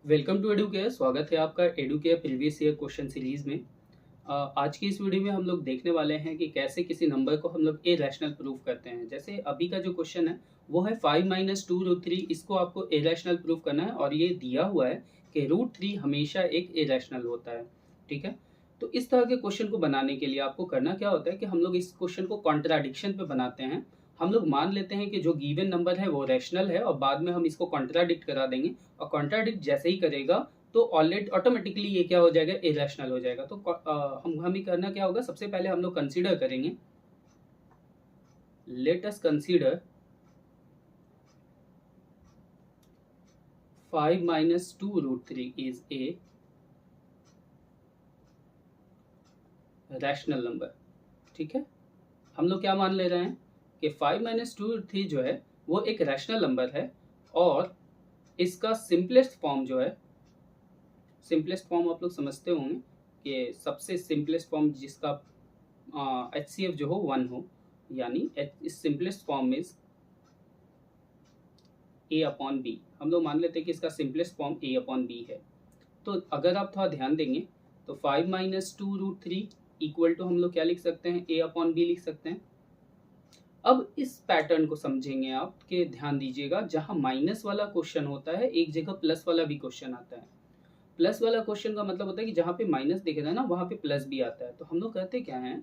Welcome to Educare. स्वागत है आपका Educare previous year question series में। आज की इस वीडियो में हम लोग देखने वाले हैं कि कैसे किसी नंबर को हम लोग इरेशनल प्रूव करते हैं। जैसे अभी का जो क्वेश्चन है वो है 5 माइनस टू रूट थ्री। इसको आपको इरेशनल प्रूव करना है और ये दिया हुआ है कि रूट थ्री हमेशा एक इरेशनल होता है। ठीक है, तो इस तरह के क्वेश्चन को बनाने के लिए आपको करना क्या होता है कि हम लोग इस क्वेश्चन को कॉन्ट्राडिक्शन पे बनाते हैं। हम लोग मान लेते हैं कि जो गिवन नंबर है वो रैशनल है और बाद में हम इसको कॉन्ट्राडिक्ट करा देंगे और कॉन्ट्राडिक्ट जैसे ही करेगा तो ऑलरेडी ऑटोमेटिकली ये क्या हो जाएगा, इरेशनल हो जाएगा। तो हमें करना क्या होगा, सबसे पहले हम लोग कंसीडर करेंगे, let us consider 5 minus two root three is a rational number. ठीक है, हम लोग क्या मान ले रहे हैं कि 5 माइनस टू रूट थ्री जो है वो एक रैशनल नंबर है और इसका सिंपलेस्ट फॉर्म जो है, सिंपलेस्ट फॉर्म आप लोग समझते होंगे कि सबसे सिंपलेस्ट फॉर्म जिसका HCF जो हो 1 हो, यानी इस सिंपलेस्ट फॉर्म में A अपॉन बी। हम लोग मान लेते हैं कि इसका simplest form A upon B है। तो अगर आप थोड़ा ध्यान देंगे तो 5 minus two root three equal to हम लोग क्या लिख सकते हैं, A अपॉन बी लिख सकते हैं। अब इस पैटर्न को समझेंगे आप, कि ध्यान दीजिएगा, जहां माइनस वाला क्वेश्चन होता है एक जगह प्लस वाला भी क्वेश्चन आता है। प्लस वाला क्वेश्चन का मतलब होता है कि जहाँ पे माइनस दिख रहा है ना वहाँ पे प्लस भी आता है। तो हम लोग कहते क्या है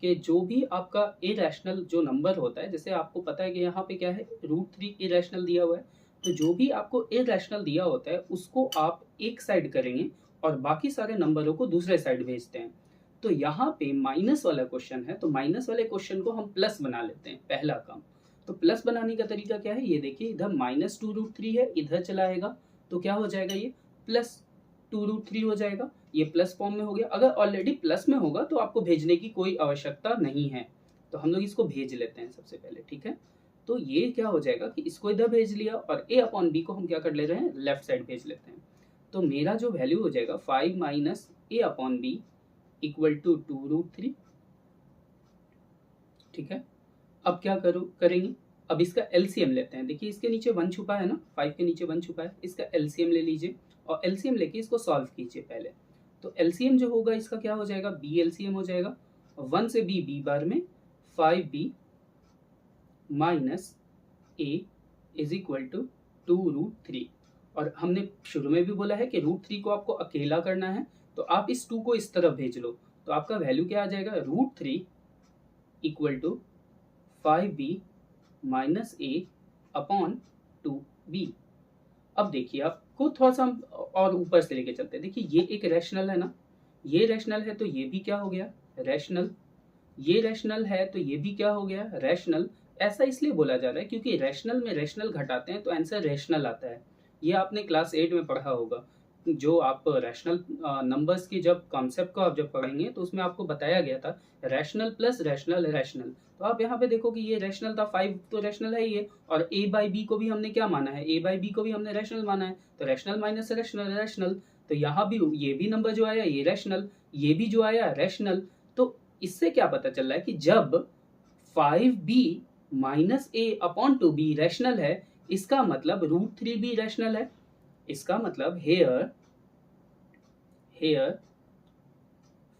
कि जो भी आपका इरेशनल जो नंबर होता है, जैसे आपको पता है कि यहाँ पे क्या है, रूट थ्री इरेशनल दिया हुआ है, तो जो भी आपको इरेशनल दिया होता है उसको आप एक साइड करेंगे और बाकी सारे नंबरों को दूसरे साइड भेजते हैं। तो यहाँ पे माइनस वाला क्वेश्चन है तो माइनस वाले क्वेश्चन को हम प्लस बना लेते हैं, पहला काम। तो प्लस बनाने का तरीका क्या है, ये देखिए, इधर माइनस टू रूट थ्री है, इधर चला आएगा तो क्या हो जाएगा, ये प्लस टू रूट थ्री हो जाएगा। ये प्लस फॉर्म में हो गया। अगर ऑलरेडी प्लस में होगा तो आपको भेजने की कोई आवश्यकता नहीं है, तो हम लोग इसको भेज लेते हैं सबसे पहले। ठीक है, तो ये क्या हो जाएगा कि इसको इधर भेज लिया और ए अपॉन बी को हम क्या कर ले रहे हैं, लेफ्ट साइड भेज लेते हैं। तो मेरा जो वैल्यू हो जाएगा 5 minus A upon B equal to two root three. ठीक है, अब क्या करेंगे, अब इसका एलसीएम लेते हैं। देखिए इसके नीचे वन छुपा है ना, 5 के नीचे वन छुपा है, इसका एलसीएम ले लीजिए और एलसीएम लेके इसको सॉल्व कीजिए पहले। तो एलसीएम जो होगा इसका क्या हो जाएगा, बी एलसीएम हो जाएगा। 1 से बी बार में 5b minus A is equal to two root three. और हमने शुरू में भी बोला है कि रूट थ्री को आपको अकेला करना है, तो आप इस टू को इस तरफ भेज लो, तो आपका वैल्यू क्या आ जाएगा, root three equal to 5b minus A upon two B. अब देखिए आपको थोड़ा सा हम और ऊपर से लेके चलते हैं। देखिए ये एक रैशनल है ना, ये रैशनल है तो ये भी क्या हो गया, रैशनल। ये रैशनल है तो ये भी क्या हो गया, रैशनल। ऐसा इसलिए बोला जा रहा है क्योंकि रैशनल में रैशनल घटाते हैं तो आंसर रैशनल आता है। ये आपने क्लास 8 में पढ़ा होगा। जो आप रैशनल नंबर्स की जब कॉन्सेप्ट को आप जब पढ़ेंगे तो उसमें आपको बताया गया था रैशनल प्लस रैशनल रैशनल। तो आप यहाँ पे देखो कि ये रैशनल था, 5 तो रैशनल है ये, और ए बाई बी को भी हमने क्या माना है, ए बाई बी को भी हमने रैशनल माना है, तो रैशनल माइनस रैशनल रैशनल। तो यहाँ भी ये भी नंबर जो आया ये रैशनल, ये भी जो आया रैशनल। तो इससे क्या पता चल रहा है कि जब 5b minus A upon two B rational है, इसका मतलब रूट थ्री भी रैशनल है। इसका मतलब here here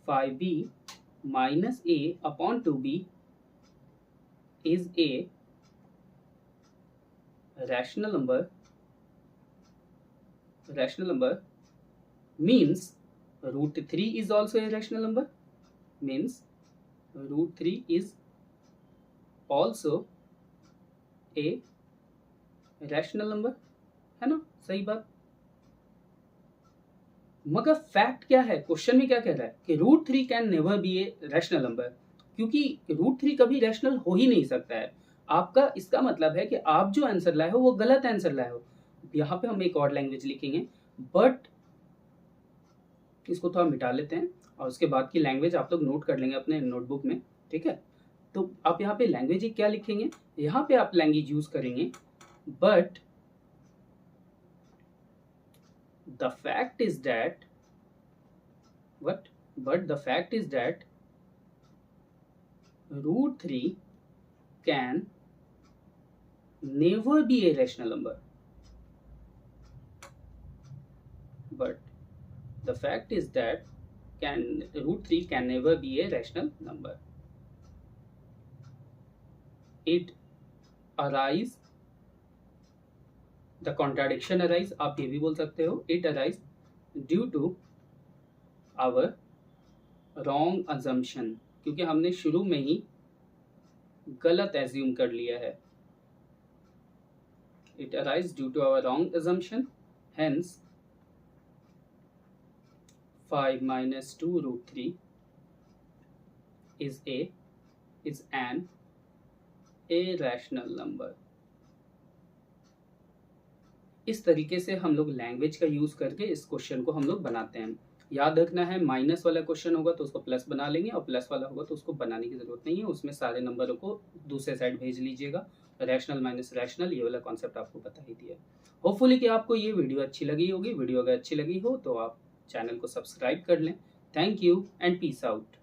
5b minus A upon two B is a rational number. Rational number means root 3 is also a rational number, means root 3 is also a rational number, है ना, सही बात। मगर fact क्या है, क्वेश्चन में क्या कह रहा है कि root three can never be a rational number, क्योंकि रूट थ्री कभी रैशनल हो ही नहीं सकता है आपका। इसका मतलब है कि आप जो आंसर लाए हो वो गलत आंसर लाए हो। यहाँ पे हम एक और लैंग्वेज लिखेंगे, बट इसको थोड़ा मिटा लेते हैं और उसके बाद की लैंग्वेज आप लोग नोट कर लेंगे अपने नोटबुक में। ठीक है, तो आप यहाँ पे लैंग्वेज क्या लिखेंगे, यहाँ पे आप लैंग्वेज यूज करेंगे, but the fact is that what but the fact is that root 3 can never be a rational number. but the fact is that root 3 can never be a rational number. It arise, the contradiction arise, आप ये भी बोल सकते हो, it arise due to our wrong assumption, क्योंकि हमने शुरू में ही गलत एज्यूम कर लिया है. It arises due to our wrong assumption, hence 5 minus 2 root 3 is an irrational number. इस तरीके से हम लोग लैंग्वेज का यूज करके इस क्वेश्चन को हम लोग बनाते हैं. याद रखना है, माइनस वाला क्वेश्चन होगा तो उसको प्लस बना लेंगे और प्लस वाला होगा तो उसको बनाने की जरूरत नहीं है, उसमें सारे नंबरों को दूसरे साइड भेज लीजिएगा. रैशनल माइनस रैशनल, ये वाला कॉन्सेप्ट आपको बता ही दिया. होपफुली कि आपको ये वीडियो अच्छी लगी होगी. वीडियो अगर अच्छी लगी हो तो आप चैनल को सब्सक्राइब कर लें. Thank you and peace out.